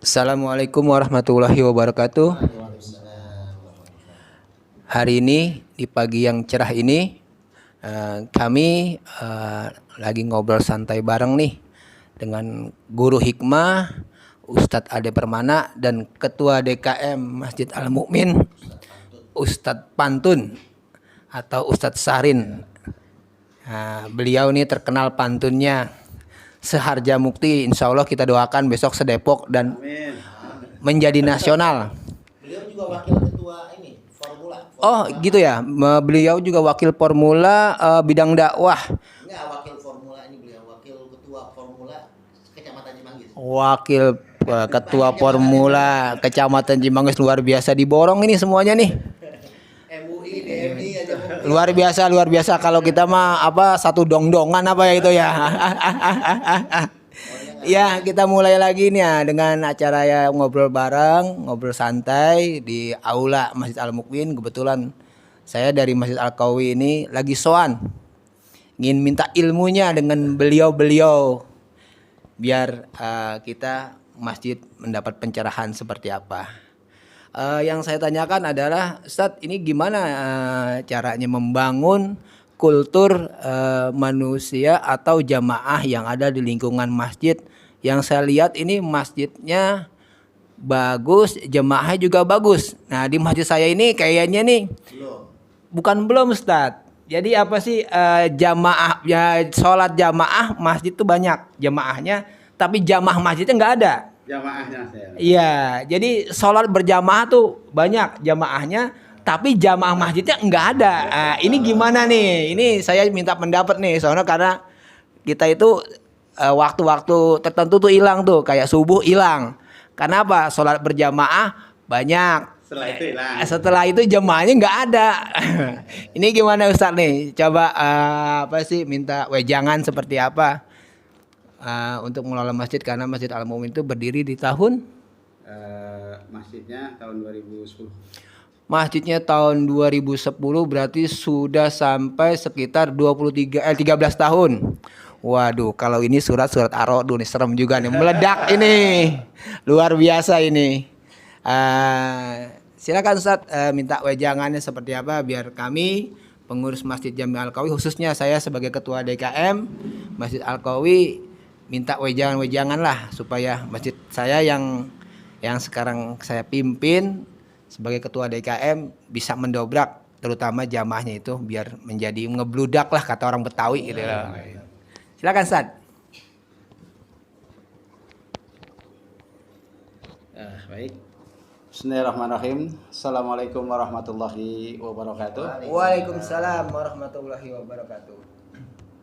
Assalamualaikum warahmatullahi wabarakatuh. Hari ini di pagi yang cerah ini kami lagi ngobrol santai bareng nih dengan Guru Hikmah Ustadz Ade Permana dan Ketua DKM Masjid Al Mukmin Ustadz Pantun atau Ustadz Sarin. Beliau nih terkenal pantunnya seharja mukti, insya Allah kita doakan besok sedepok dan Amin. menjadi nasional. Beliau juga wakil ketua ini formula. Oh gitu ya, beliau juga wakil formula bidang dakwah. Enggak wakil formula ini, beliau wakil ketua formula Kecamatan Cimanggis. Wakil ketua formula Kecamatan Cimanggis, luar biasa diborong ini semuanya nih. MUI, DMI aja mungkin. Luar biasa kalau kita mah satu dongdongan ya itu ya. Ya, kita mulai lagi nih ya dengan acara ya ngobrol bareng, ngobrol santai di aula Masjid Al Mukmin. Kebetulan saya dari Masjid Al Qawi ini lagi soan, ingin minta ilmunya dengan beliau-beliau biar kita masjid mendapat pencerahan seperti apa. Yang saya tanyakan adalah, Ustadz, ini gimana caranya membangun kultur manusia atau jamaah yang ada di lingkungan masjid? Yang saya lihat ini masjidnya bagus, jamaahnya juga bagus. Nah, di masjid saya ini kayaknya nih belum Ustadz. Jadi apa sih jamaah ya, sholat jamaah masjid tuh banyak jamaahnya, tapi jamaah masjidnya nggak ada. Jamaahnya saya. Iya, jadi sholat berjamaah tuh banyak jamaahnya, tapi jamaah masjidnya nggak ada. Ini gimana nih? Ini saya minta pendapat nih, soalnya karena kita itu waktu-waktu tertentu tuh hilang tuh, kayak subuh hilang. Karena apa? Sholat berjamaah banyak. Setelah itu hilang. Setelah itu jamaahnya nggak ada. Ini gimana Ustadz nih? Coba minta wejangan seperti apa? Untuk mengelola masjid, karena Masjid Al Mukmin itu berdiri di tahun Masjidnya tahun 2010. Masjidnya tahun 2010, berarti sudah sampai sekitar 13 tahun. Waduh, kalau ini surat Ar-Ra'd nih serem juga nih, meledak ini. Luar biasa ini. Silakan Ustadz, minta wejangannya seperti apa biar kami pengurus Masjid Jami Al Qawi, khususnya saya sebagai ketua DKM Masjid Al Qawi, minta wejangan lah supaya masjid saya yang sekarang saya pimpin sebagai ketua DKM bisa mendobrak, terutama jamaahnya itu biar menjadi ngebludak lah kata orang Betawi gitu. Silakan Ustaz. Baik. Bismillahirrahmanirrahim. Assalamualaikum warahmatullahi wabarakatuh. Waalaikumsalam warahmatullahi wabarakatuh.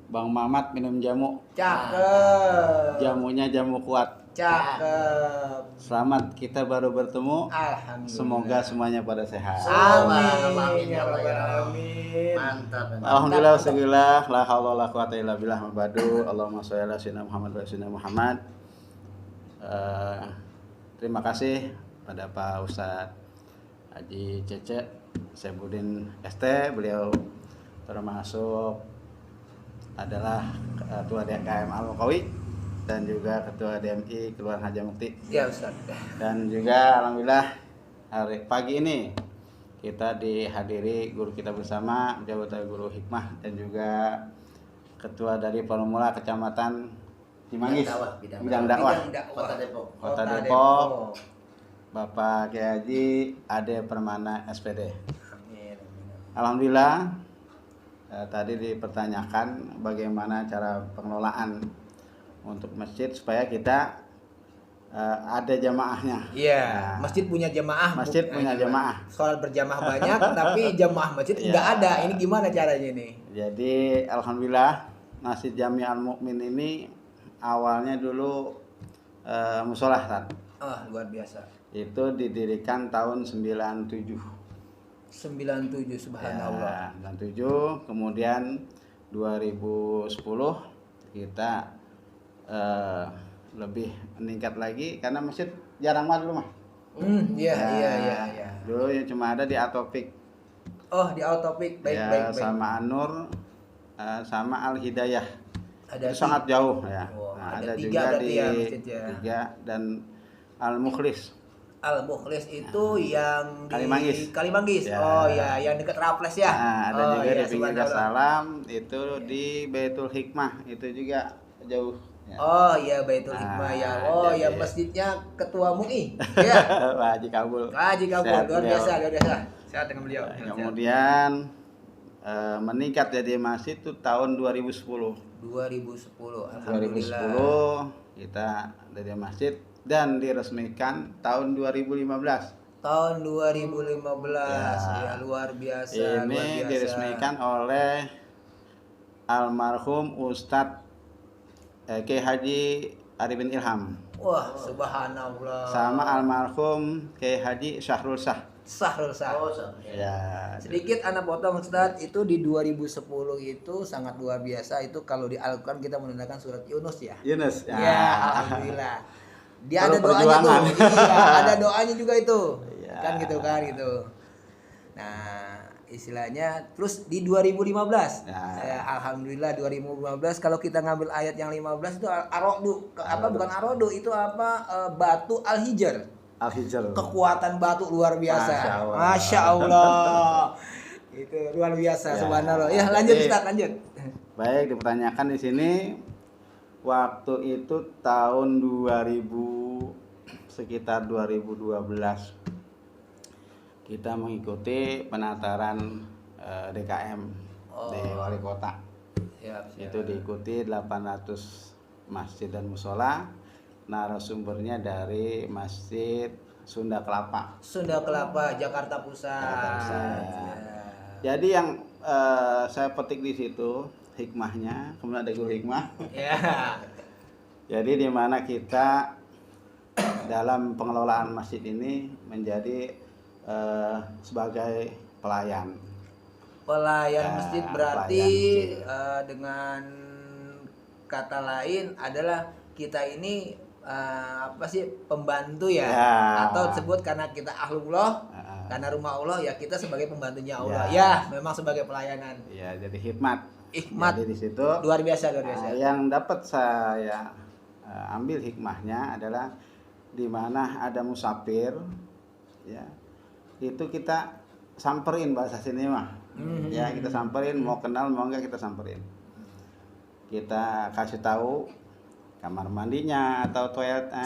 Bang Mamat minum jamu. Cakep. Jamunya jamu kuat. Cakep. Selamat, kita baru bertemu. Alhamdulillah. Semoga semuanya pada sehat. Amin ya rabbal alamin. Mantap. Alhamdulillah wassabillah la haula wala quwata illa billah mabadu. Allahumma sholli ala sayyidina Muhammad wa sayyidina Muhammad. Terima kasih pada Pak Ustadz Haji Cece Sebudin ST, beliau termasuk adalah Ketua DKM Al Qawi dan juga Ketua DMI Kelurahan Harjamukti. Ya Ustaz. Dan juga alhamdulillah hari pagi ini kita dihadiri guru kita bersama, jabatan Guru Hikmah dan juga Ketua dari Formula Kecamatan Cimanggis, bidang dakwah Kota Depok, Bapak Kiai Haji Ade Permana SPD. Alhamdulillah. Tadi dipertanyakan bagaimana cara pengelolaan untuk masjid supaya kita ada jamaahnya. Iya, masjid punya jamaah. Masjid punya jamaah. Sholat berjamaah banyak, tapi jamaah masjid nggak ada. Ini gimana caranya nih? Jadi alhamdulillah Masjid Jami Al Mukmin ini awalnya dulu musola, Luar biasa. Itu didirikan tahun 97. 97, subhanallah. Ya, 97, kemudian 2010 kita lebih meningkat lagi karena masjid jarang banget dulu mah. Iya. Dulu yang cuma ada di Atopik. Oh, di Autopik. Baik, Ya, baik. sama An-Nur, sama Al Hidayah. Ada Itu sangat jauh ya. Oh, Nah, ada ada tiga juga berarti di ya masjidnya. tiga, dan Al-Mukhlis. Al-Mukhlis itu yang di Kalimanggis. Kalimanggis. Ya. Oh ya, yang dekat Raffles ya. Nah, ada oh, juga ya, di pinggir subhanallah. Salam itu di Baitul Hikmah itu juga jauh. Ya. Oh iya, Baitul Hikmah ya. Oh ya, jadi- masjidnya Ketua MUI. Ya. Pak Haji Kabul. Haji Kabul, Sehat luar beliau. biasa, luar biasa. Sehat dengan beliau. Nah, Sehat. kemudian meningkat jadi masjid itu tahun 2010. 2010, alhamdulillah. 2010 kita dari masjid dan diresmikan tahun 2015. Tahun 2015 Ya. ya, luar biasa. luar Ini biasa. diresmikan oleh almarhum Ustadz Kiai Haji Arifin Ilham Wah, subhanallah. sama almarhum Kiai Haji Syahrul Sah. Sahrul Sah. Oh, so. Ya. Sedikit anak potong Ustadz, itu di 2010 itu sangat luar biasa. Itu kalau di Al-Quran kita menandakan surat Yunus ya. Yunus. Ya, alhamdulillah. Dia Perlu ada doanya perjuangan. tuh. Iya, ada doanya juga itu. Iya. Kan gitu. Nah, istilahnya terus di 2015. Ya. Alhamdulillah 2015 kalau kita ngambil ayat yang 15 itu Ar-Ra'du. Apa bukan Ar-Ra'du, itu apa? Batu Al-Hijr. Al-Hijr. Kekuatan batu luar biasa. Masya Allah. Masya Allah. Itu luar biasa, Ya. subhanallah. Ya, lanjut Jadi- Ustaz, lanjut. Baik, dipertanyakan di sini waktu itu tahun 2012 kita mengikuti penataran DKM di wali kota. Siap, siap. Itu diikuti 800 masjid dan musola. Narasumbernya dari Masjid Sunda Kelapa. Sunda Kelapa, Jakarta Pusat. Jakarta Pusat. Ya. Jadi yang saya petik di situ hikmahnya, kemudian ada guru hikmah. Ya. Jadi di mana kita dalam pengelolaan masjid ini menjadi sebagai pelayan. Pelayan Ya, masjid berarti pelayan masjid. dengan kata lain adalah kita ini apa sih, pembantu ya, Ya. atau disebut karena kita ahlullah, Ah. karena rumah Allah ya kita sebagai pembantunya Allah. Ya. Ya, memang sebagai pelayanan. Ya, jadi hikmat. Hikmat. Jadi di situ Luar biasa, luar biasa. yang dapat saya ambil hikmahnya adalah di mana ada musafir, ya itu kita samperin, bahasa sini mah. Ya, kita samperin, mau kenal mau enggak kita samperin. Kita kasih tahu kamar mandinya atau toiletnya,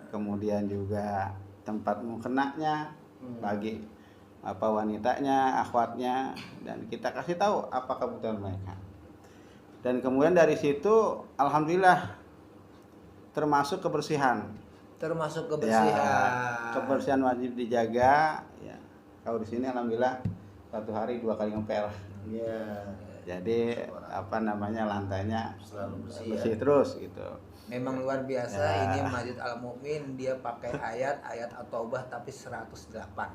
kemudian juga tempat mukenanya bagi apa wanitanya, akhwatnya, dan kita kasih tahu apa kebutuhan mereka. Dan kemudian dari situ alhamdulillah termasuk kebersihan. Termasuk Ya, kebersihan. kebersihan wajib dijaga. Ya, kalau di sini alhamdulillah satu hari 2 kali ngepel. Iya. Jadi apa namanya, lantainya Selalu bersih. bersih terus gitu. Memang luar biasa. Ya. Ini Masjid Al-Mukmin, dia pakai ayat At-Taubah tapi 108.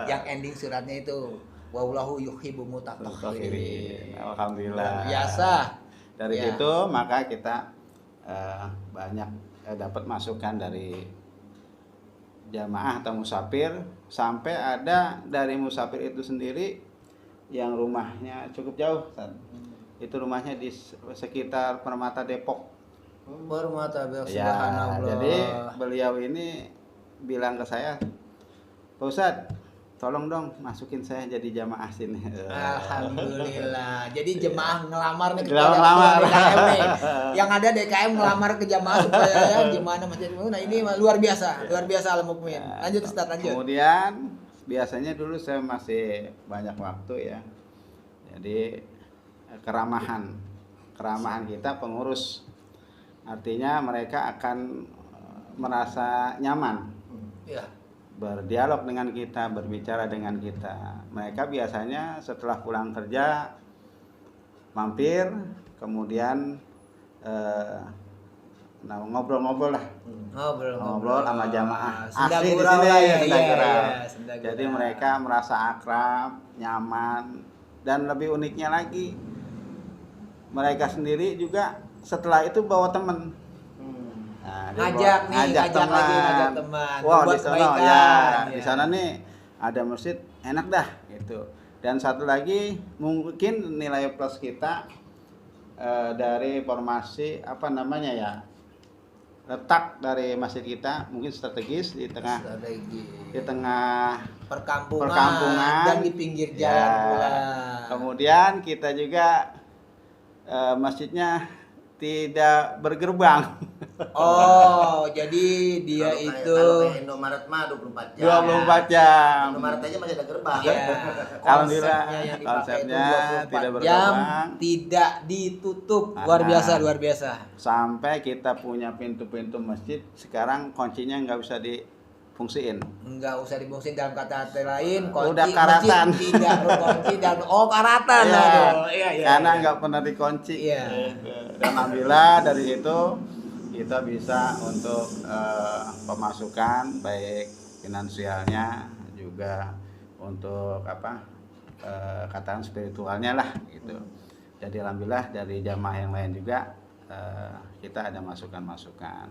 Yang ending suratnya itu wallahu yuhibbu mutatahhirin. Mutahhirin. Alhamdulillah. Luar biasa. Dari Ya. situ maka kita banyak dapat masukan dari jamaah atau musafir, sampai ada dari musafir itu sendiri yang rumahnya cukup jauh, Ustaz. Itu rumahnya di sekitar Permata Depok. Permata Ya, subhanallah. jadi beliau ini bilang ke saya, Pak Ustadz, tolong dong masukin saya jadi jamaah sini. Alhamdulillah. Jadi jemaah ngelamar nih Ngelamar. DKM nih. Yang ada DKM ngelamar ke jamaah supaya ya gimana Masjid Al-Mukmin. Nah, ini luar biasa, luar biasa Al-Mukmin. Lanjut Ustaz, lanjut. Kemudian biasanya dulu saya masih banyak waktu ya. Jadi keramahan kita pengurus. Artinya mereka akan merasa nyaman Ya. berdialog dengan kita, berbicara dengan kita. Mereka biasanya setelah pulang kerja mampir, kemudian ngobrol-ngobrol lah, ngobrol sama jamaah asli di sini, Sendagurau. Jadi mereka merasa akrab, nyaman, dan lebih uniknya lagi mereka sendiri juga setelah itu bawa teman. Nah, dia Ngajak bawa- nih, ngajak lagi, ngajak teman. Wah, Berbuat di sana kebaikan, ya, ya. di sana nih ada masjid enak dah gitu. Dan satu lagi mungkin nilai plus kita dari formasi apa namanya ya, letak dari masjid kita mungkin strategis di tengah Strategi. perkampungan Perkampungan dan di pinggir ya. jalan pula. Kemudian kita juga masjidnya tidak bergerbang. Oh, jadi dia Kalau kayak- itu kalau kayak Indomaret mah 24 jam. 24 jam. Indomaret aja masih ada gerbang. ya, Alhamdulillah, konsepnya yang dipakai itu konsepnya 24 tidak jam, bergerbang. tidak ditutup. Luar Nah. biasa, luar biasa. Sampai kita punya pintu-pintu masjid sekarang kuncinya nggak bisa difungsiin. Enggak usah dibungsin dalam kata lain, Udah kunci karatan. masjid tidak berkunci dan karatan. Iya, Aduh. Iya, iya. karena iya. nggak pernah dikunci. Iya. Dan alhamdulillah dari itu kita bisa untuk pemasukan baik finansialnya juga untuk katakan spiritualnya lah gitu. Jadi alhamdulillah dari jamaah yang lain juga kita ada masukan-masukan.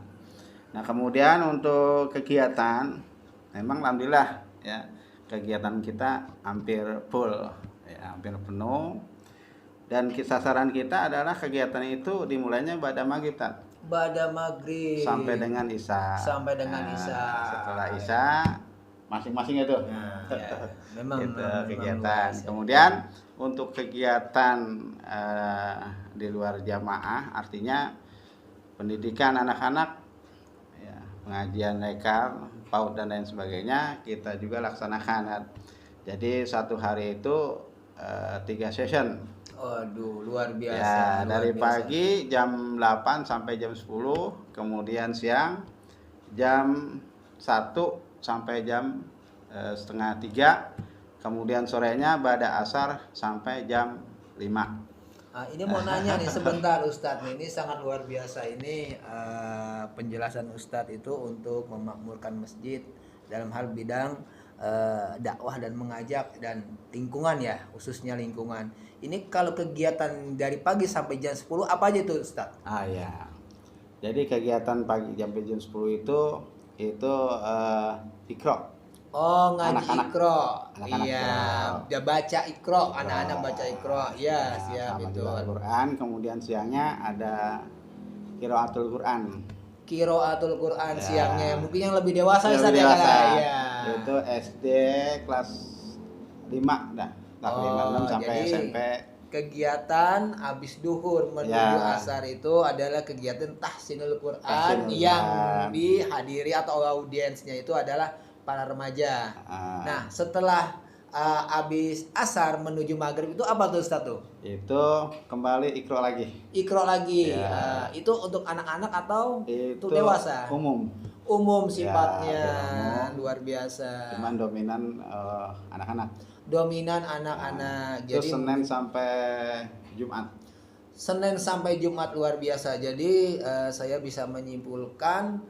Nah kemudian untuk kegiatan memang alhamdulillah ya kegiatan kita hampir full ya, hampir penuh. Dan sasaran kita adalah kegiatan itu dimulainya pada maghrib Tat. Pada maghrib Sampai dengan isya. Sampai dengan Nah, isya. Setelah isya masing-masing itu. Nah, Ya, memang, Gitu, memang kegiatan. luas, ya. Kemudian untuk kegiatan di luar jamaah artinya pendidikan anak-anak ya, pengajian lekar, PAUD dan lain sebagainya kita juga laksanakan. Jadi satu hari itu 3 session. Aduh, luar biasa. Ya, luar dari biasa. pagi jam 8 sampai jam 10, kemudian siang jam 1 sampai jam setengah 3, kemudian sorenya pada asar sampai jam 5. Ini mau nanya nih sebentar Ustadz, ini sangat luar biasa ini penjelasan Ustadz itu untuk memakmurkan masjid dalam hal bidang dakwah dan mengajak dan lingkungan ya, khususnya lingkungan. Ini kalau kegiatan dari pagi sampai jam 10 apa aja itu Ustadz? Ya. Jadi kegiatan pagi sampai jam 10 itu ikro. Oh, ngaji Anak-anak. ikro. Anak-anak Iya, ikro. dia baca ikro, anak-anak baca ikro. Iya, siap Sama itu. juga Al-Quran, kemudian siangnya ada qiraatul Quran. Qiraatul Quran Ya. siangnya, mungkin yang lebih dewasa Yang Ustadz lebih ya dewasa. kan? Iya. Itu SD kelas 5 dah. Kelas 5 6 sampai jadi SMP. kegiatan habis duhur menuju Ya. asar itu adalah kegiatan tahsinul Quran Tahsinul yang Quran. dihadiri atau audiensnya itu adalah para remaja. Nah, setelah habis asar menuju maghrib itu apa tuh Ustadz tuh? Itu kembali ikro lagi. Ikro lagi. Ya. Itu untuk anak-anak atau Itu untuk dewasa? umum. Umum sifatnya, umum. luar biasa. Cuman dominan anak-anak. Dominan anak-anak. Itu Jadi Senin sampai Jumat. Senin sampai Jumat luar biasa. Jadi saya bisa menyimpulkan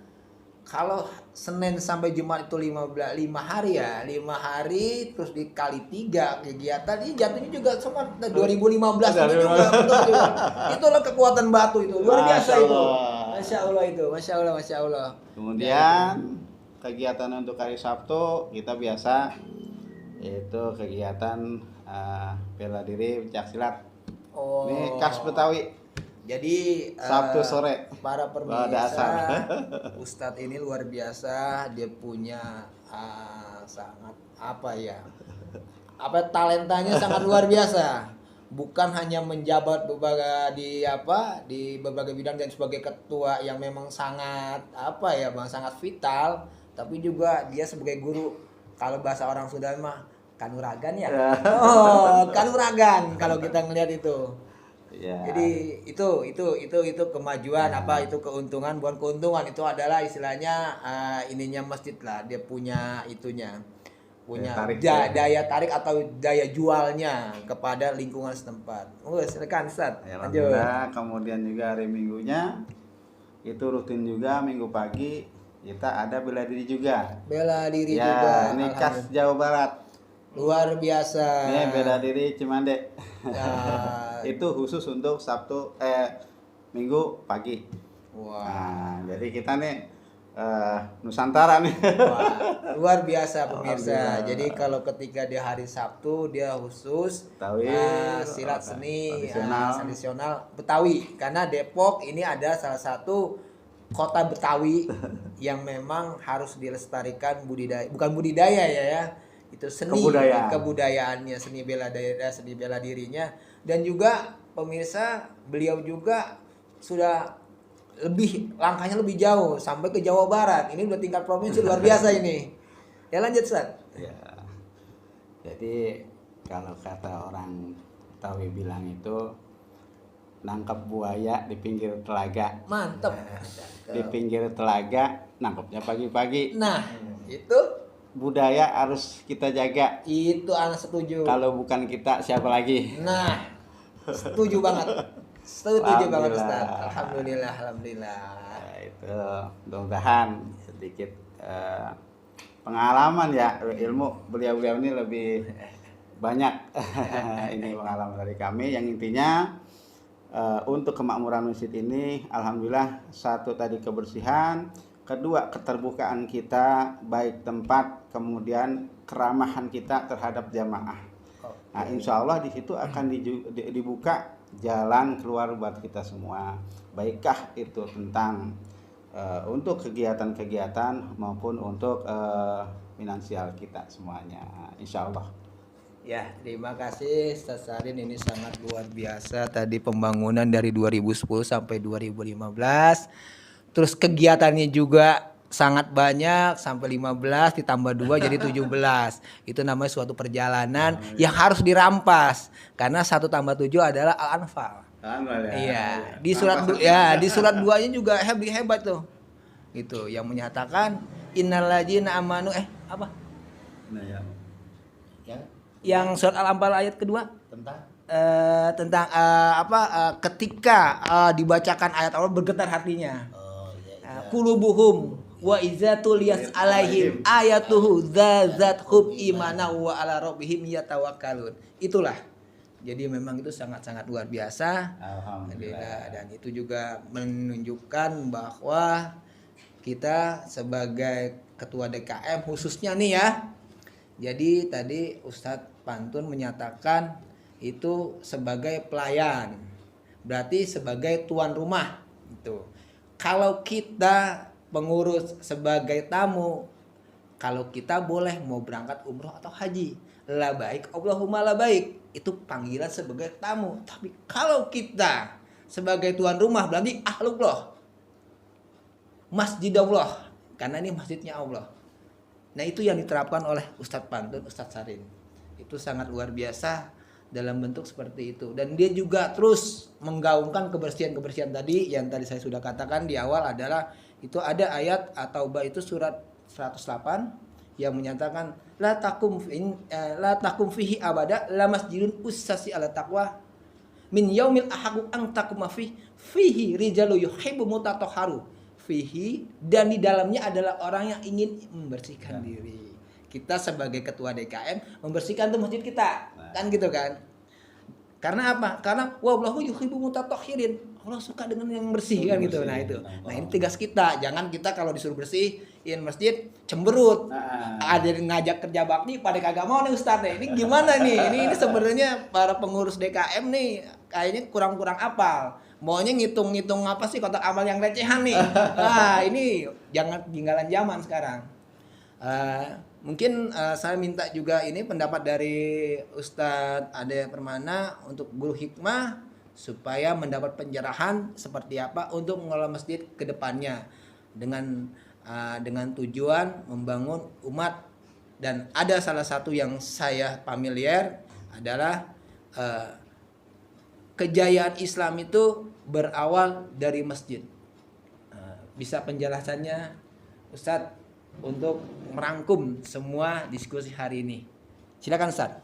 kalau Senin sampai Jumat itu 5 hari ya, 5 hari terus dikali 3 kegiatan ini jatuhnya juga sama 2015 itu juga betul. Itulah kekuatan batu itu luar biasa Masya itu. Allah. Masya Allah itu, masya Allah, masya Allah. Kemudian kegiatan untuk hari Sabtu kita biasa itu kegiatan bela diri pencak silat. Oh. Ini khas Betawi. Jadi Sabtu sore. para Pada asar. pemirsa, Ustadz ini luar biasa, dia punya sangat apa ya? Talentanya sangat luar biasa. Bukan hanya menjabat di berbagai bidang dan sebagai ketua yang memang sangat sangat vital, tapi juga dia sebagai guru. Kalau bahasa orang Sunda mah kanuragan ya. Oh, kanuragan kalau kita ngelihat itu. Ya. Jadi itu kemajuan itu keuntungan, bukan keuntungan, itu adalah istilahnya ininya masjid lah, dia punya itunya, punya daya tarik atau daya jualnya kepada lingkungan setempat. Silakan Ustaz. Ya, alhamdulillah. Kemudian juga hari Minggunya itu rutin juga minggu pagi kita ada bela diri juga. Bela diri Ya, juga. ini khas Jawa Barat. Luar biasa. Ini bela diri Cimande. Ya. Itu khusus untuk Minggu pagi. Wah. Nah, jadi kita nih Nusantara nih. Wah, luar biasa pemirsa. Alhamdulillah. Jadi kalau ketika di hari Sabtu dia khusus Betawi, silat seni tradisional. tradisional Betawi, karena Depok ini ada salah satu kota Betawi yang memang harus dilestarikan budidaya, bukan budidaya ya, itu seni kebudayaannya, seni bela daerah, seni bela dirinya. Dan juga pemirsa, beliau juga sudah langkahnya lebih jauh sampai ke Jawa Barat. Ini udah tingkat provinsi luar biasa ini. Ya lanjut Ustaz. Ya. Jadi kalau kata orang Betawi bilang itu nangkap buaya di pinggir telaga. Mantep. Di pinggir telaga nangkapnya pagi-pagi. Nah, itu Budaya harus kita jaga. itu anak setuju. Kalau bukan kita siapa lagi? Nah, setuju banget. Setuju banget Alhamdulillah. Ustaz. Alhamdulillah. Nah, itu mudah-mudahan sedikit pengalaman ya, ilmu beliau-beliau ini lebih banyak ini pengalaman dari kami. Yang intinya untuk kemakmuran masjid ini alhamdulillah, satu tadi kebersihan, kedua keterbukaan kita baik tempat, kemudian keramahan kita terhadap jamaah. Nah, insya Allah di situ akan dibuka jalan keluar buat kita semua. Baikkah itu tentang untuk kegiatan-kegiatan maupun untuk finansial kita semuanya, insya Allah. Ya, terima kasih Ustaz Sarin, ini sangat luar biasa tadi pembangunan dari 2010 sampai 2015. Terus kegiatannya juga sangat banyak, sampai 15 ditambah 2 jadi 17. Itu namanya suatu perjalanan yang harus dirampas karena 1 tambah 7 adalah Al-Anfal. Iya, di surat 2-nya juga hebat tuh. Itu yang menyatakan innalladzina amanu apa? Nah, Yang surat Al-Anfal ayat kedua tentang ketika dibacakan ayat Allah bergetar hatinya. iya. Qulubuhum wa iza tuliyat alaihim ayatuhu zazathum imana wa ala rabbihim yatawakkalun. Itulah. Jadi memang itu sangat-sangat luar biasa. Alhamdulillah. Dan itu juga menunjukkan bahwa kita sebagai ketua DKM khususnya nih ya. Jadi tadi Ustadz Pantun menyatakan itu sebagai pelayan. Berarti sebagai tuan rumah itu. Kalau kita pengurus sebagai tamu, kalau kita boleh mau berangkat umroh atau haji, la baik Allahumma la baik, itu panggilan sebagai tamu. Tapi kalau kita sebagai tuan rumah berarti ahlullah, masjid Allah, karena ini masjidnya Allah. Nah, itu yang diterapkan oleh Ustadz Pantun, Ustadz Sarin. Itu sangat luar biasa dalam bentuk seperti itu. Dan dia juga terus menggaungkan kebersihan-kebersihan tadi yang tadi saya sudah katakan di awal adalah itu ada ayat At-Taubah itu surat 108 yang menyatakan la takum fihi abada la masjidun ussasi ala taqwa min yaumil ahaqu an taquma fihi rijalu yuhibbu mutatahharu fihi, dan di dalamnya adalah orang yang ingin membersihkan diri. Kita sebagai ketua DKM membersihkan tuh masjid kita, kan gitu kan? Karena apa? Karena wallahu yuhibbu mutatahhirin. Allah suka dengan yang bersih kan gitu. Nah itu. Nah ini tugas kita. Jangan kita kalau disuruh bersihin masjid cemberut. Ada yang ngajak kerja bakti pada kagak mau nih Ustaz. Ini gimana nih? Ini sebenarnya para pengurus DKM nih kayaknya kurang-kurang apal. Maunya ngitung-ngitung apa sih kotak amal yang recehan nih. Nah ini jangan ketinggalan zaman sekarang. Mungkin saya minta juga ini pendapat dari Ustadz Ade Permana untuk guru hikmah supaya mendapat pencerahan seperti apa untuk mengelola masjid ke depannya dengan tujuan membangun umat. Dan ada salah satu yang saya familiar adalah kejayaan Islam itu berawal dari masjid. Bisa penjelasannya Ustadz untuk merangkum semua diskusi hari ini. Silakan Ustaz.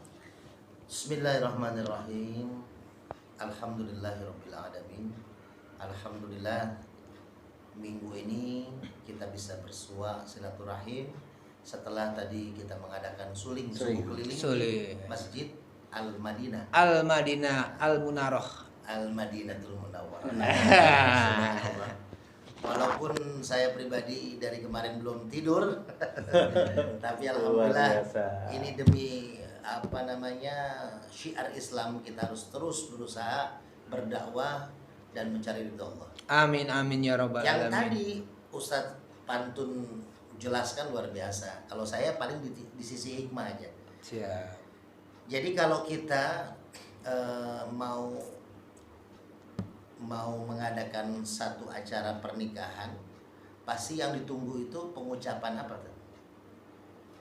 Bismillahirrahmanirrahim. Alhamdulillahirabbil alamin. Alhamdulillah minggu ini kita bisa bersua silaturahim setelah tadi kita mengadakan suling keliling Masjid Al-Madinah. Al-Madinah Al-Munarrah. Al-Madinatul Munawwarah. Walaupun saya pribadi dari kemarin belum tidur, tapi alhamdulillah ini demi syiar Islam kita harus terus berusaha berdakwah dan mencari ridho Allah. Amin amin ya rabbal Yang alamin. tadi Ustadz Pantun jelaskan luar biasa. Kalau saya paling di sisi hikmah aja. Siap. Jadi kalau kita mau mengadakan satu acara pernikahan, pasti yang ditunggu itu pengucapan apa tuh?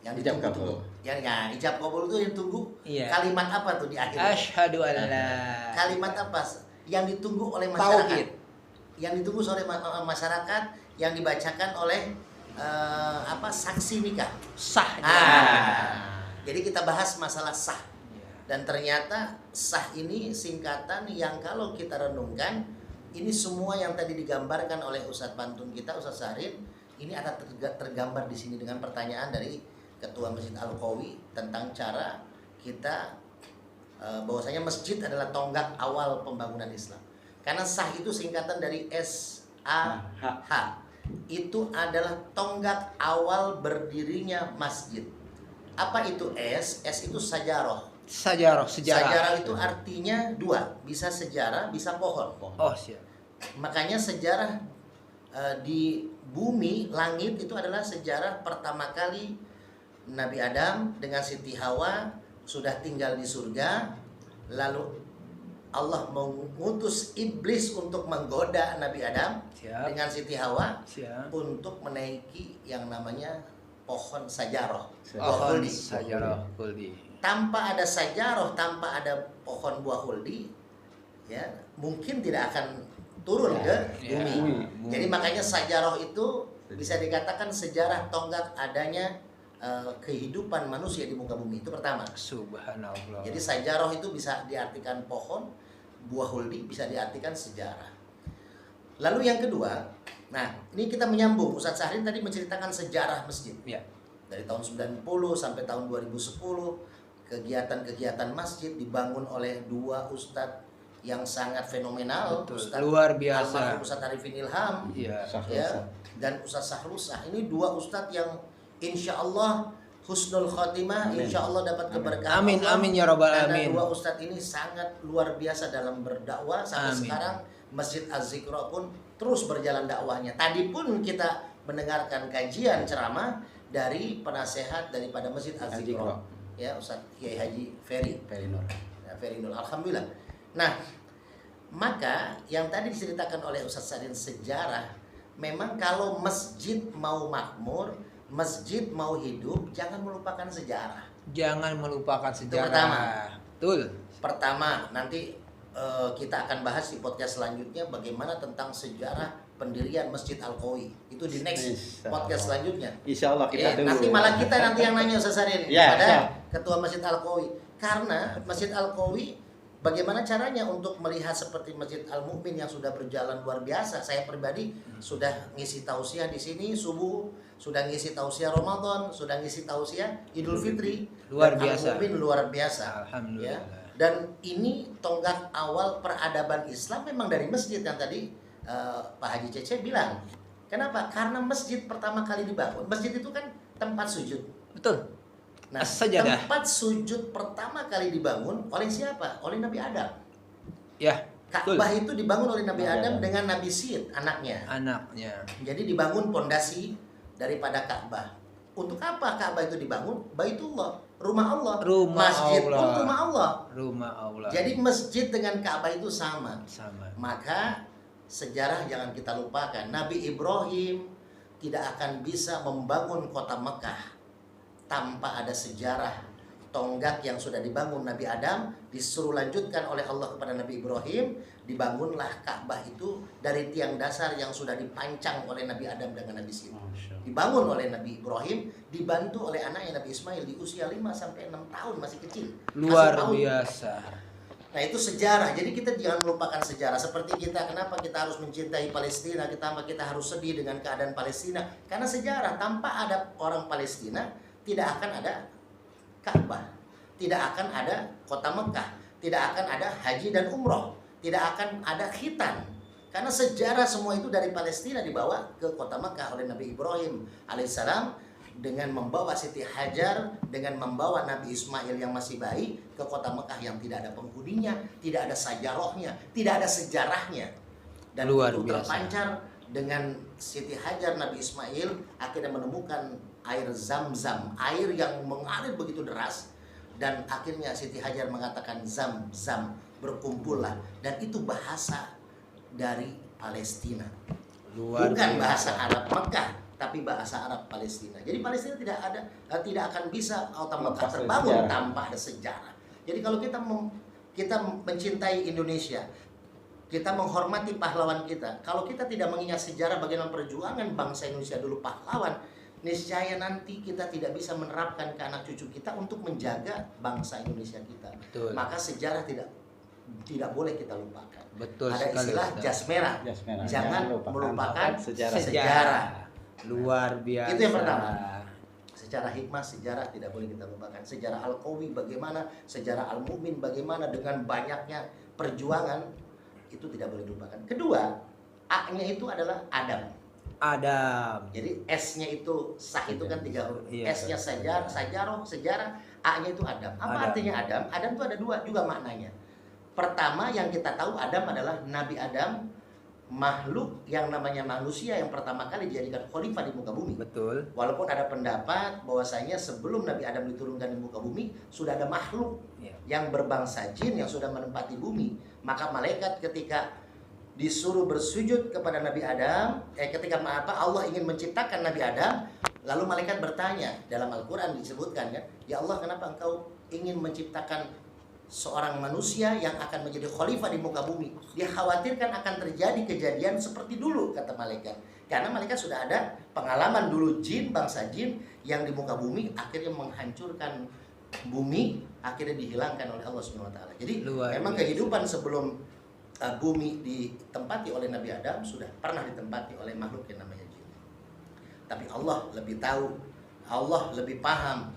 Yang Ijab ditunggu. kabul. Ya, ijab kabul itu yang ditunggu. Iya. Kalimat apa tuh di akhir? Asyhadu an la. Kalimat apa yang ditunggu oleh masyarakat? Tauhid. Yang ditunggu oleh masyarakat, yang dibacakan oleh saksi nikah. Sahnya. Jadi kita bahas masalah sah. Iya. Dan ternyata sah ini singkatan yang kalau kita renungkan, ini semua yang tadi digambarkan oleh Ustadz Pantun kita, Ustadz Sarin, ini ada tergambar di sini dengan pertanyaan dari Ketua Masjid Al-Qawi tentang cara kita bahwasanya masjid adalah tonggak awal pembangunan Islam. Karena sah itu singkatan dari S-A-H. Itu adalah tonggak awal berdirinya masjid. Apa itu S? S itu sajaroh. Sejarah. Sejarah itu artinya dua, bisa sejarah, bisa pohon. Oh, siap. Makanya sejarah di bumi, langit itu adalah sejarah pertama kali Nabi Adam dengan Siti Hawa sudah tinggal di surga. Lalu Allah mengutus iblis untuk menggoda Nabi Adam Siap. dengan Siti Hawa Siap. untuk menaiki yang namanya pohon sajaroh. Oh, Khuldi. sejarah kuldi. Tanpa ada sajaroh, tanpa ada pohon buah huldi, ya mungkin tidak akan turun ke Ya, bumi. bumi. Jadi makanya sajaroh itu bisa dikatakan sejarah tonggak adanya kehidupan manusia di muka bumi. Itu pertama. Subhanallah. Jadi sajaroh itu bisa diartikan pohon, buah huldi bisa diartikan sejarah. Lalu yang kedua, nah ini kita menyambung. Ustadz Sahrin tadi menceritakan sejarah masjid. Ya. Dari tahun 90 sampai tahun 2010, kegiatan-kegiatan masjid dibangun oleh dua ustadz yang sangat fenomenal. Betul. Ustadz Luar biasa. almarhum Ustadz Arifin Ilham, Iya. ya, dan Ustadz Sahrusah. Ini dua ustadz yang insya Allah husnul khotimah, insya Allah dapat keberkahan. Amin, Allah. amin ya rabbal Karena alamin. dua ustadz ini sangat luar biasa dalam berdakwah. Sampai Amin. sekarang Masjid Az-Zikra pun terus berjalan dakwahnya. Tadi pun kita mendengarkan kajian ceramah dari penasehat daripada Masjid Az-Zikra, ya Ustadz Kiai Haji Ferry Nur. ya, Ferry Nur. Alhamdulillah. Nah, maka yang tadi diceritakan oleh Ustadz Sadin sejarah, memang kalau masjid mau makmur, masjid mau hidup, jangan melupakan sejarah. Jangan melupakan sejarah. pertama. Betul. Pertama, nanti kita akan bahas di podcast selanjutnya bagaimana tentang sejarah pendirian Masjid Al-Qawi. Itu di next Insya podcast Allah. selanjutnya. Insya Allah kita tunggu. Nanti malah kita nanti yang nanya Ustaz Sarin Ya, kepada siap. Ketua Masjid Al-Qawi. Karena Masjid Al-Qawi bagaimana caranya untuk melihat seperti Masjid Al-Mukmin yang sudah berjalan luar biasa. Saya pribadi sudah ngisi tausiah di sini subuh, sudah ngisi tausiah Ramadan, sudah ngisi tausiah Idul Fitri. Luar Dan biasa. Al-Mukmin luar biasa. Alhamdulillah. Ya. Dan ini tonggak awal peradaban Islam memang dari masjid yang tadi Pak Haji Cece bilang. Kenapa? Karena masjid pertama kali dibangun. Masjid itu kan tempat sujud. Betul. Nah, As-sajadah. tempat sujud pertama kali dibangun oleh siapa? Oleh Nabi Adam. Ya. Betul. Ka'bah itu dibangun oleh Nabi Nabi Adam Adam. dengan Nabi Sid, anaknya. Anaknya. Jadi dibangun pondasi daripada Ka'bah. Untuk apa Ka'bah itu dibangun? Baitullah, rumah Allah. Rumah Masjid pun Allah. rumah Allah. Rumah Allah. Jadi masjid dengan Ka'bah itu sama. sama. Maka sejarah jangan kita lupakan. Nabi Ibrahim tidak akan bisa membangun kota Mekah tanpa ada sejarah. Tonggak yang sudah dibangun Nabi Adam disuruh lanjutkan oleh Allah kepada Nabi Ibrahim, dibangunlah Ka'bah itu dari tiang dasar yang sudah dipancang oleh Nabi Adam dengan Nabi Sid. Dibangun oleh Nabi Ibrahim, dibantu oleh anaknya Nabi Ismail di usia 5 sampai 6 tahun, masih kecil. Luar Masih tahu. biasa. Nah itu sejarah, jadi kita jangan melupakan sejarah. Seperti kita, kenapa kita harus mencintai Palestina, kita harus sedih dengan keadaan Palestina. Karena sejarah, tanpa ada orang Palestina, tidak akan ada Ka'bah, tidak akan ada kota Mekah, tidak akan ada haji dan umroh, tidak akan ada khitan. Karena sejarah semua itu dari Palestina dibawa ke kota Mekah oleh Nabi Ibrahim alaihissalam dengan membawa Siti Hajar, dengan membawa Nabi Ismail yang masih bayi ke kota Mekah yang tidak ada penghuninya, tidak ada sajarohnya, tidak ada sejarahnya. Dan Luar itu biasa. terpancar dengan Siti Hajar Nabi Ismail akhirnya menemukan air Zam-Zam, air yang mengalir begitu deras, dan akhirnya Siti Hajar mengatakan Zam-Zam, berkumpullah, dan itu bahasa dari Palestina. Luar Bukan biasa. bahasa Arab Mekah, tapi bahasa Arab Palestina. Jadi Palestina tidak akan bisa atau Mekah Lepas dari terbangun sejarah. tanpa ada sejarah. Jadi kalau kita mencintai Indonesia, kita menghormati pahlawan kita. Kalau kita tidak mengingat sejarah bagaimana perjuangan bangsa Indonesia dulu pahlawan, niscaya nanti kita tidak bisa menerapkan ke anak cucu kita untuk menjaga bangsa Indonesia kita. Betul. Maka sejarah tidak boleh kita lupakan. Betul Ada sekali, istilah Ustaz. jas merah. Jas merah. Jangan Jangan melupakan sejarah. sejarah. Luar biasa. Itu yang pertama. Secara hikmah sejarah tidak boleh kita lupakan. Sejarah Al-Qawi bagaimana, sejarah Al-Mu'min bagaimana, dengan banyaknya perjuangan, itu tidak boleh dilupakan. Kedua, A-nya itu adalah Adam. Adam. Jadi S-nya itu sah itu kan 3 huruf. Iya. S-nya sejarah, A-nya itu Adam. Apa Adam. artinya Adam? Adam itu ada 2 juga maknanya. Pertama yang kita tahu Adam adalah Nabi Adam, makhluk yang namanya manusia yang pertama kali dijadikan khalifah di muka bumi. Betul. Walaupun ada pendapat bahwasanya sebelum Nabi Adam diturunkan di muka bumi sudah ada makhluk Iya. yang berbangsa jin yang sudah menempati bumi. Maka malaikat ketika disuruh bersujud kepada Nabi Adam, ketika Allah ingin menciptakan Nabi Adam, lalu malaikat bertanya, dalam Al-Qur'an disebutkan kan, ya Allah, kenapa engkau ingin menciptakan seorang manusia yang akan menjadi khalifah di muka bumi? Dia khawatirkan akan terjadi kejadian seperti dulu, kata malaikat. Karena malaikat sudah ada pengalaman dulu jin, bangsa jin yang di muka bumi akhirnya menghancurkan bumi, akhirnya dihilangkan oleh Allah Subhanahu wa taala. Jadi Luar memang biasa. kehidupan sebelum bumi ditempati oleh Nabi Adam sudah pernah ditempati oleh makhluk yang namanya jin. Tapi Allah lebih tahu, Allah lebih paham,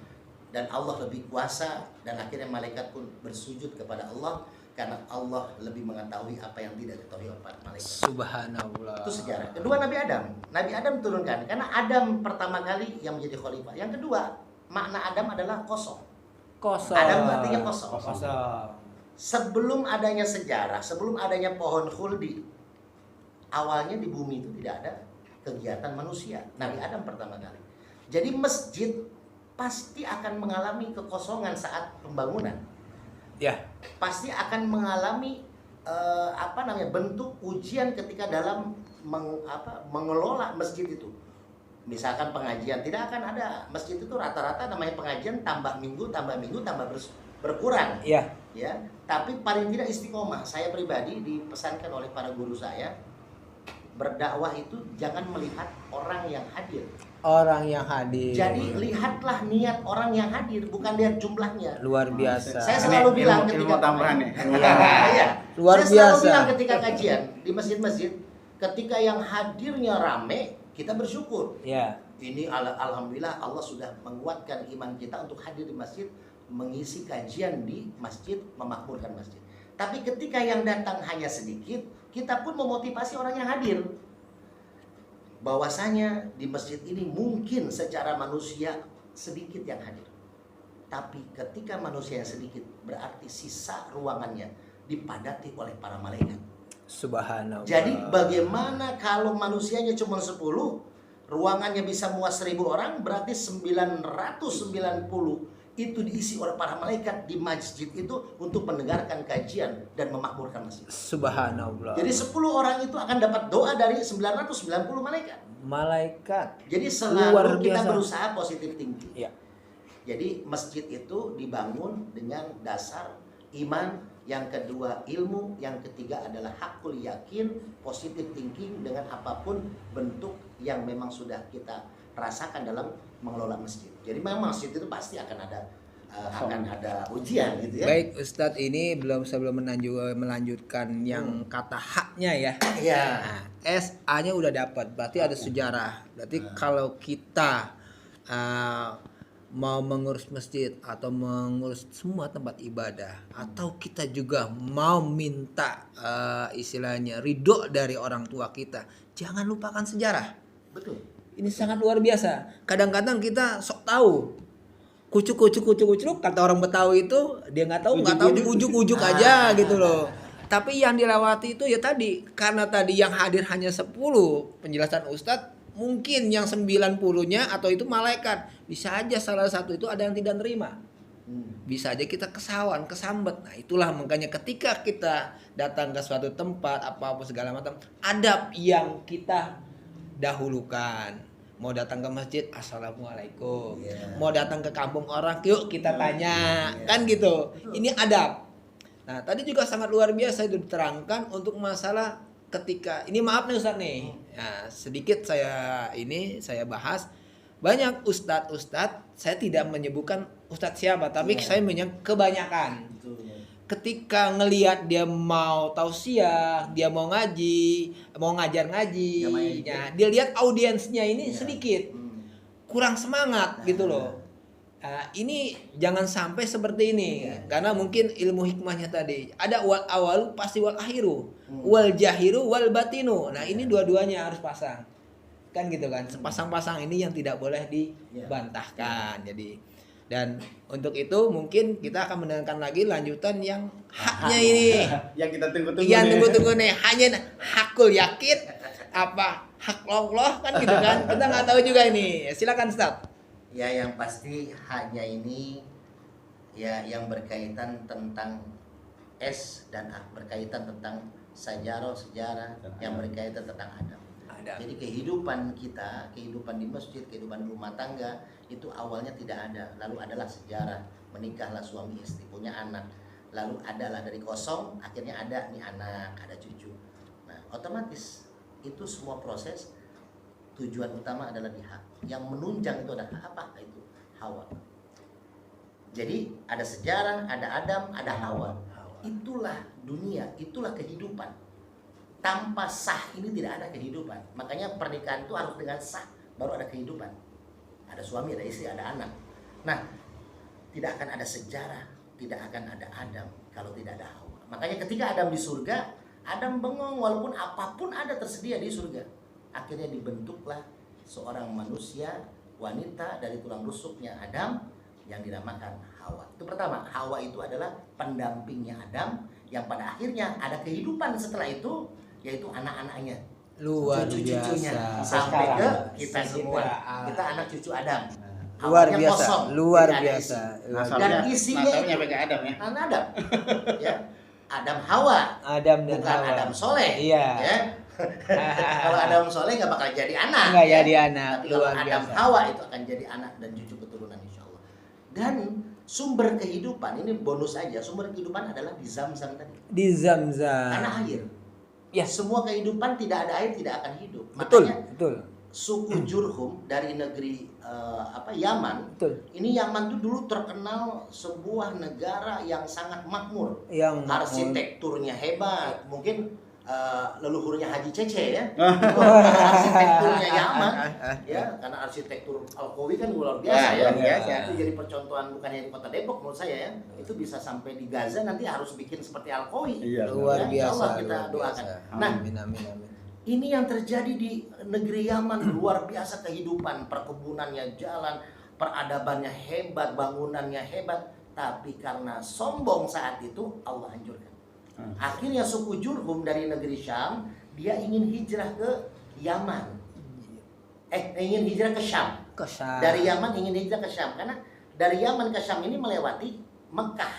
dan Allah lebih kuasa, dan akhirnya malaikat pun bersujud kepada Allah karena Allah lebih mengetahui apa yang tidak diketahui oleh para malaikat. Subhanallah. Itu sejarah. Kedua, Nabi Adam. Nabi Adam turunkan karena Adam pertama kali yang menjadi khalifah. Yang kedua, makna Adam adalah kosong. Kosong. Adam itu artinya kosong. Kosong. Sebelum adanya sejarah, sebelum adanya pohon khuldi, awalnya di bumi itu tidak ada kegiatan manusia. Nabi Adam pertama kali. Jadi masjid pasti akan mengalami kekosongan saat pembangunan. Ya. Pasti akan mengalami bentuk ujian ketika dalam mengelola masjid itu. Misalkan pengajian, tidak akan ada masjid itu rata-rata namanya pengajian tambah minggu tambah berkurang. Iya. Ya, tapi paling tidak istiqomah. Saya pribadi dipesankan oleh para guru saya, berdakwah itu jangan melihat orang yang hadir. Orang yang hadir. Jadi lihatlah niat orang yang hadir, bukan lihat jumlahnya. Luar biasa. Saya selalu Ini bilang ilmu ketika tambahan nih. Iya. Luar Saya selalu biasa. bilang ketika kajian di masjid-masjid, ketika yang hadirnya rame, kita bersyukur. Ya. Ini alhamdulillah Allah sudah menguatkan iman kita untuk hadir di masjid, mengisi kajian di masjid, memakmurkan masjid. Tapi ketika yang datang hanya sedikit, kita pun memotivasi orang yang hadir. Bahwasanya di masjid ini mungkin secara manusia sedikit yang hadir. Tapi ketika manusia yang sedikit, berarti sisa ruangannya dipadati oleh para malaikat. Subhanallah. Jadi bagaimana kalau manusianya cuma 10, ruangannya bisa muat 1000 orang, berarti 990 itu diisi oleh para malaikat di masjid itu untuk mendengarkan kajian dan memakmurkan masjid. Subhanallah. Jadi 10 orang itu akan dapat doa dari 990 malaikat. Malaikat. Jadi Luar selalu kita biasa. berusaha positif thinking. Ya. Jadi masjid itu dibangun dengan dasar iman, yang kedua ilmu, yang ketiga adalah hakul yakin, positive thinking dengan apapun bentuk yang memang sudah kita rasakan dalam mengelola masjid. Jadi memang masjid itu pasti akan ada ujian gitu ya. Baik Ustadz, ini sebelum melanjutkan yang kata haknya ya. Iya. Nah, SA-nya udah dapat, berarti ada sejarah. Berarti kalau kita mau mengurus masjid atau mengurus semua tempat ibadah, atau kita juga mau minta istilahnya ridho dari orang tua kita, jangan lupakan sejarah. Betul. Ini sangat luar biasa. Kadang-kadang kita sok tahu. Kucuk kata orang Betawi itu, dia nggak tahu di ujuk-ujuk aja gitu loh. tapi yang dilewati itu ya tadi, karena tadi yang hadir hanya 10 penjelasan Ustadz, mungkin yang 90-nya atau itu malaikat. Bisa aja salah satu itu ada yang tidak nerima. Bisa aja kita kesawan, kesambet. Nah itulah makanya ketika kita datang ke suatu tempat, apa-apa segala macam, adab yang kita dahulukan. Mau datang ke masjid, assalamualaikum. Mau datang ke kampung orang, yuk kita tanya. Kan gitu. Ini adab. Nah tadi juga sangat luar biasa itu diterangkan untuk masalah ketika ini, maaf nih Ustadz nih, nah, sedikit saya bahas. Banyak ustadz, saya tidak menyebutkan ustadz siapa, tapi saya kebanyakan ketika ngelihat dia mau tausiah, dia mau ngaji, mau ngajar ngaji, dia lihat audiensnya ini sedikit kurang semangat gitu loh. Ini jangan sampai seperti ini, karena mungkin ilmu hikmahnya tadi ada wal awalu pasti wal akhiru, wal jahiru wal batinu. Nah ini dua-duanya harus pasang, kan gitu kan, sepasang-pasang ini yang tidak boleh dibantahkan. Jadi dan untuk itu mungkin kita akan mendengarkan lagi lanjutan yang haknya ini, yang kita tunggu-tunggu. yang tunggu-tunggu nih, hanya hakul yakin apa hak Allah kan gitu kan, kita nggak tahu juga ini. Silakan Ustaz. Ya yang pasti haknya ini ya yang berkaitan tentang dan berkaitan tentang sejarah yang berkaitan tentang Adam. Jadi kehidupan kita, kehidupan di masjid, kehidupan rumah tangga itu awalnya tidak ada, lalu adalah sejarah, menikahlah suami istri, punya anak, lalu adalah dari kosong akhirnya ada nih anak, ada cucu. Nah otomatis itu semua proses tujuan utama adalah di hak. Yang menunjang itu adalah apa? Itu Hawa. Jadi ada sejarah, ada Adam, ada Hawa. Itulah dunia, itulah kehidupan. Tanpa sah ini tidak ada kehidupan. Makanya pernikahan itu harus dengan sah, baru ada kehidupan. Ada suami, ada istri, ada anak. Nah, tidak akan ada sejarah, tidak akan ada Adam kalau tidak ada Hawa. Makanya ketika Adam di surga, Adam bengong walaupun apapun ada tersedia di surga. Akhirnya dibentuklah seorang manusia, wanita dari tulang rusuknya Adam yang dinamakan Hawa. Itu pertama, Hawa itu adalah pendampingnya Adam yang pada akhirnya ada kehidupan setelah itu, yaitu anak-anaknya, cucu-cucunya, sampai ke kita semua. Kita anak cucu Adam. Luar Hawanya biasa, kosong, luar tidak ada biasa. isi. Dan isinya sampai ke Adam ya. Adam. Ya. Adam Hawa. Adam dan bukan Hawa. Adam Soleh. Iya. Ya. Kalau Adam Soleh nggak bakal jadi anak. Nggak ya. jadi anak. Tapi kalau Luar Adam biasa. Hawa itu akan jadi anak dan cucu keturunan insya Allah. Dan sumber kehidupan ini bonus aja. Sumber kehidupan adalah di Zam-Zam tadi. Di Zam-Zam. Karena air. Ya. Semua kehidupan tidak ada air tidak akan hidup. Betul, Makanya betul. suku Jurhum dari negeri Yaman. Betul. Ini Yaman itu dulu terkenal sebuah negara yang sangat makmur. Yang Arsitekturnya hebat. Mungkin leluhurnya Haji Cece ya. Itu arsitekturnya Yaman ya, karena arsitektur Al-Qawi kan luar biasa ya. Itu jadi percontohan bukan hanya di Kota Depok menurut saya ya. Itu bisa sampai di Gaza, nanti harus bikin seperti Al-Qawi. luar Ya, biasa. Allah kita luar doakan. biasa. Nah, Amin, amin, amin. ini yang terjadi di negeri Yaman, luar biasa kehidupan, perkebunannya jalan, peradabannya hebat, bangunannya hebat, tapi karena sombong saat itu Allah hancurkan. Akhirnya suku Jurhum dari negeri Syam, dia ingin hijrah ke Yaman. Ingin hijrah ke Syam. Dari Yaman ingin hijrah ke Syam, karena dari Yaman ke Syam ini melewati Mekah.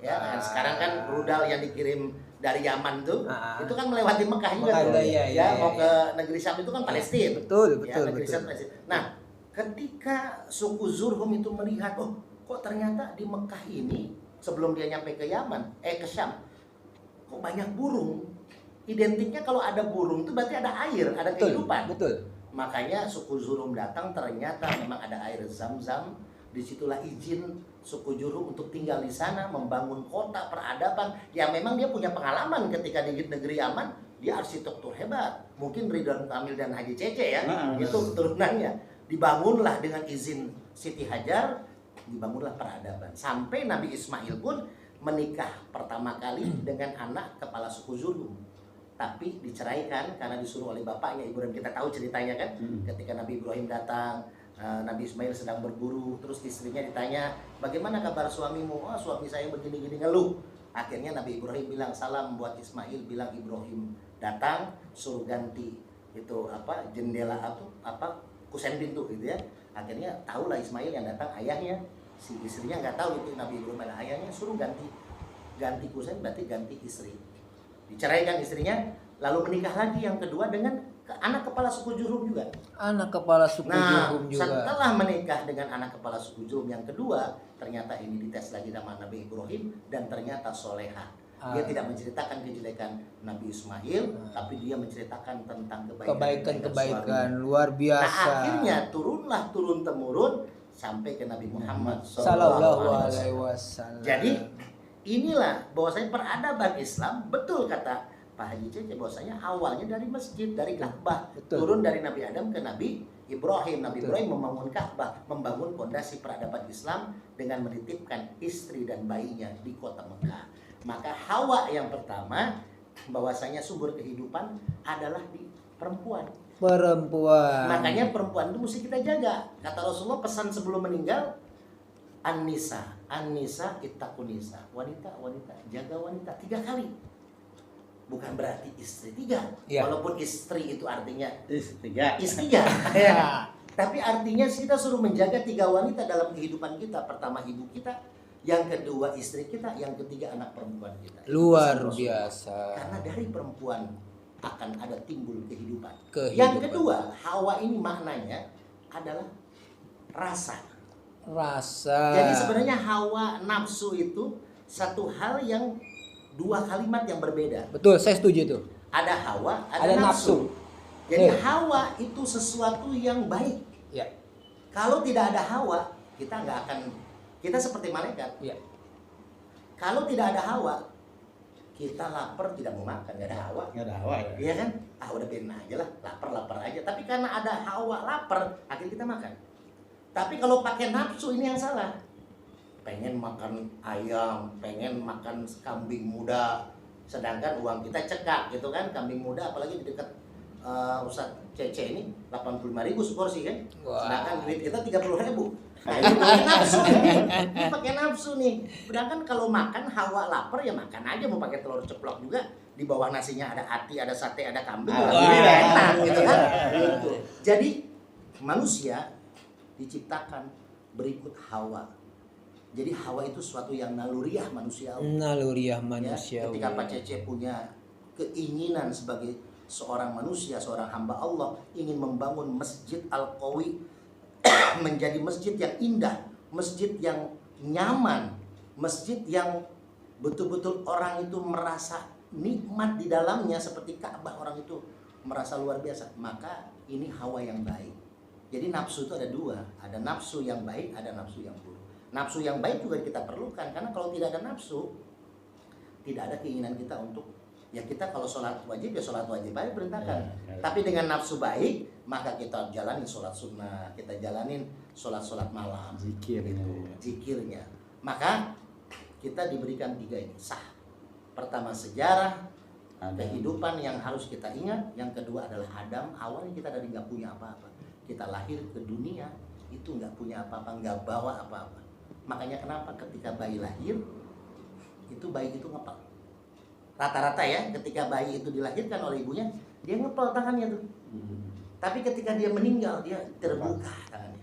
Ya, kan sekarang kan rudal yang dikirim dari Yaman tuh, itu kan melewati Mekah juga tuh. Mau ke negeri Syam itu kan Palestina. Betul, Ya, betul, negeri betul. Syam, Palestina. Nah, ketika suku Jurhum itu melihat, oh, kok ternyata di Mekah ini sebelum dia nyampe ke Yaman, ke Syam, kok banyak burung. Identiknya kalau ada burung itu berarti ada air, ada kehidupan. Betul. Makanya suku Jurhum datang, ternyata memang ada air Zam-Zam. Disitulah izin suku Jurhum untuk tinggal di sana, membangun kota peradaban yang memang dia punya pengalaman ketika di negeri Yaman. Dia arsitektur hebat. Mungkin Ridwan Kamil dan Haji Cece ya, itu keturunannya. Dibangunlah dengan izin Siti Hajar, dibangunlah peradaban. Sampai Nabi Ismail pun menikah pertama kali dengan anak kepala suku Jurhum. Tapi diceraikan karena disuruh oleh bapaknya. Ibrahim, kita tahu ceritanya kan. Ketika Nabi Ibrahim datang, Nabi Ismail sedang berburu, terus istrinya ditanya, bagaimana kabar suamimu? Oh, suami saya begini-gini, ngeluh. Akhirnya Nabi Ibrahim bilang salam buat Ismail, bilang Ibrahim datang suruh ganti itu apa jendela apa kusen pintu gitu ya. Akhirnya tahulah Ismail yang datang ayahnya, si istrinya nggak tahu itu Nabi Ibrahim ada ayahnya, suruh ganti kusen berarti ganti istri. Diceraikan istrinya, lalu menikah lagi yang kedua dengan anak kepala suku Jurhum juga. Anak kepala suku Jurhum juga. Setelah menikah dengan anak kepala suku Jurhum yang kedua, ternyata ini dites lagi sama Nabi Ibrahim dan ternyata soleha. Dia tidak menceritakan kejelekan Nabi Ismail, tapi dia menceritakan tentang Kebaikan luar biasa. Nah akhirnya turun temurun sampai ke Nabi Muhammad Sallallahu Alaihi Wasallam. Jadi inilah bahwasanya peradaban Islam, betul kata Pak Haji Cece, bahwasanya awalnya dari masjid, dari Ka'bah, turun dari Nabi Adam ke Nabi Ibrahim. Nabi Ibrahim membangun Ka'bah, membangun fondasi peradaban Islam dengan menitipkan istri dan bayinya di kota Mekah. Maka Hawa yang pertama, bahwasanya sumber kehidupan adalah di perempuan. Makanya perempuan itu mesti kita jaga. Kata Rasulullah pesan sebelum meninggal, An-nisa ittaqunisa. Wanita, jaga wanita 3 kali. Bukan berarti istri 3. Ya. Walaupun istri itu artinya Istiga. ya. Tapi artinya kita suruh menjaga 3 wanita dalam kehidupan kita. Pertama ibu kita, yang kedua istri kita, yang ketiga anak perempuan kita. Luar biasa. Karena dari perempuan akan ada timbul kehidupan. Kehidupan. Yang kedua, Hawa ini maknanya adalah rasa. Jadi sebenarnya hawa nafsu itu satu hal yang 2 kalimat yang berbeda. Betul, saya setuju itu. Ada hawa, ada nafsu. Jadi hawa itu sesuatu yang baik. Ya. Kalau tidak ada hawa, kita nggak akan, kita seperti malaikat. Ya. Kalau tidak ada hawa, kita lapar tidak mau makan, nggak ada hawa. Nggak ada hawa ya. Iya kan? Udah biarin aja lah, lapar aja. Tapi karena ada hawa lapar, akhirnya kita makan. Tapi kalau pakai nafsu ini yang salah. Pengen makan ayam, pengen makan kambing muda, sedangkan uang kita cekak gitu kan, kambing muda apalagi di dekat Ustadz Cece ini 85.000 seporsi kan. Wah. Sedangkan duit kita 30.000. Nah ini pakai nafsu nih. Ini pakai nafsu nih. Sedangkan kalau makan hawa lapar ya makan aja, mau pakai telur ceplok juga. Di bawah nasinya ada ati, ada sate, ada kambing, enak gitu kan. Gitu. Jadi manusia diciptakan berikut hawa. Jadi hawa itu suatu yang naluriah manusiawi. Naluriah Ya, manusiawi. ketika Pak Cece punya keinginan sebagai seorang manusia, seorang hamba Allah, ingin membangun Masjid Al-Qawi menjadi masjid yang indah, masjid yang nyaman, masjid yang betul-betul orang itu merasa nikmat di dalamnya seperti Ka'bah, orang itu merasa luar biasa. Maka ini hawa yang baik. Jadi nafsu itu ada 2, ada nafsu yang baik, ada nafsu yang buruk. Nafsu yang baik juga kita perlukan, karena kalau tidak ada nafsu, tidak ada keinginan kita untuk, ya kita kalau sholat wajib ya sholat wajib aja perintahkan. Ya. Tapi dengan nafsu baik, maka kita jalanin sholat sunnah, kita jalanin sholat malam, Zikirnya. zikirnya. Maka kita diberikan 3 ini sah. Pertama sejarah, kehidupan yang harus kita ingat. Yang kedua adalah Adam, awalnya kita dari nggak punya apa-apa. Kita lahir ke dunia itu nggak punya apa-apa, nggak bawa apa-apa. Makanya kenapa ketika bayi lahir itu bayi itu ngepel. Rata-rata ya, ketika bayi itu dilahirkan oleh ibunya, dia ngepel tangannya tuh. Tapi ketika dia meninggal, dia terbuka tangannya.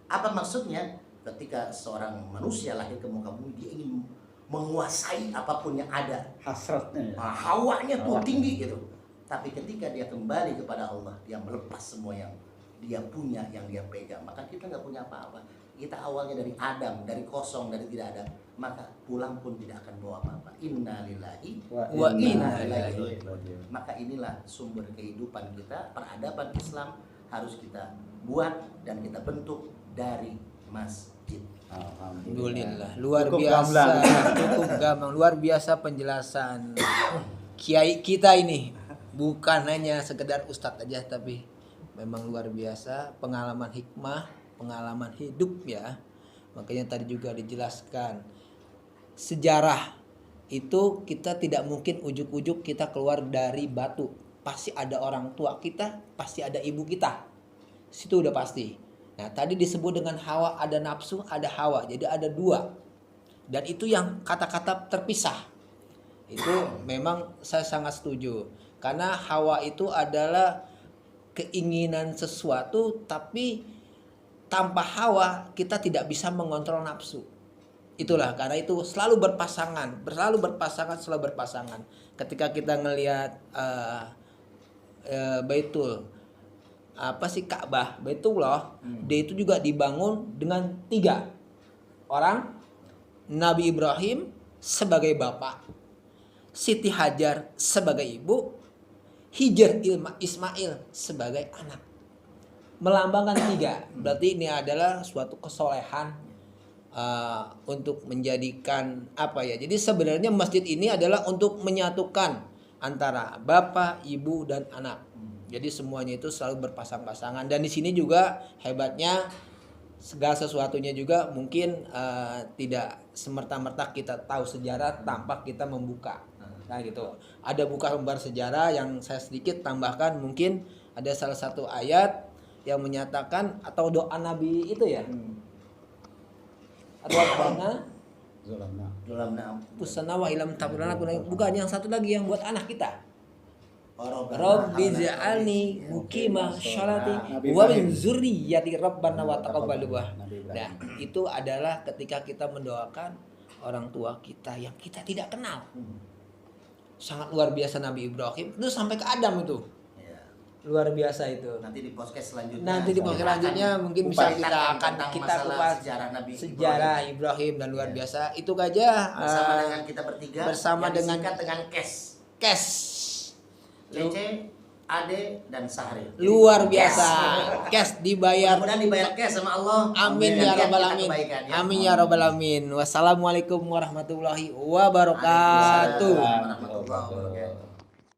Apa maksudnya? Ketika seorang manusia lahir ke muka bumi, dia ingin menguasai apapun yang ada. Hasratnya ya. Hawanya tuh tinggi gitu. Tapi ketika dia kembali kepada Allah, dia melepas semua yang dia punya, yang dia pegang. Maka kita nggak punya apa-apa. Kita awalnya dari Adam, dari kosong, dari tidak ada. Maka pulang pun tidak akan bawa apa-apa. Inna lillahi Wa inna ilaihi ilaihi raji'un. Maka inilah sumber kehidupan kita. Peradaban Islam harus kita buat dan kita bentuk dari masjid. Alhamdulillah, luar Cukup biasa, gamblang. cukup gamblang, luar biasa penjelasan kiai kita ini. Bukan hanya sekedar ustadz aja, tapi memang luar biasa pengalaman hikmah, pengalaman hidup ya. Makanya tadi juga dijelaskan sejarah itu kita tidak mungkin ujuk-ujuk kita keluar dari batu. Pasti ada orang tua kita, pasti ada ibu kita. Situ udah pasti. Nah tadi disebut dengan hawa, ada nafsu, ada hawa. Jadi ada 2. Dan itu yang kata-kata terpisah. Itu memang saya sangat setuju. Karena hawa itu adalah keinginan sesuatu, tapi tanpa hawa kita tidak bisa mengontrol nafsu. Itulah karena itu selalu berpasangan, selalu berpasangan. Ketika kita ngelihat Baitul Ka'bah, Baitullah, dia itu juga dibangun dengan 3 orang. Nabi Ibrahim sebagai bapak, Siti Hajar sebagai ibu, Hijr Ismail sebagai anak. Melambangkan 3. Berarti ini adalah suatu kesolehan untuk menjadikan Jadi sebenarnya masjid ini adalah untuk menyatukan antara bapak, ibu dan anak. Jadi semuanya itu selalu berpasang-pasangan. Dan di sini juga hebatnya segala sesuatunya juga mungkin tidak semerta-merta kita tahu sejarah tanpa kita membuka. Nah gitu. Ada buka lembar sejarah yang saya sedikit tambahkan, mungkin ada salah satu ayat yang menyatakan atau doa Nabi itu ya. Rabbana Pusana wa ilam tabrana, bukan yang satu lagi yang buat anak kita. Rabbi ja'alni muqimah sholati wa min dzurriyyati rabbana wa taqabbal du'a. Nah, itu adalah ketika kita mendoakan orang tua kita yang kita tidak kenal. Sangat luar biasa Nabi Ibrahim itu sampai ke Adam itu. Luar biasa itu. Nanti di podcast selanjutnya. Mungkin bisa kita kupas sejarah Ibrahim dan luar biasa. Itu aja bersama dengan kita bertiga. Bersama dengan Kes. Cece, Ade dan Sahri. Luar biasa. Kes dibayar. Mudah-mudahan dibayar cash sama Allah. Amin ya rabbal alamin. Amin ya rabbal alamin. Wassalamualaikum warahmatullahi wabarakatuh. Waalaikumsalam warahmatullahi wabarakatuh.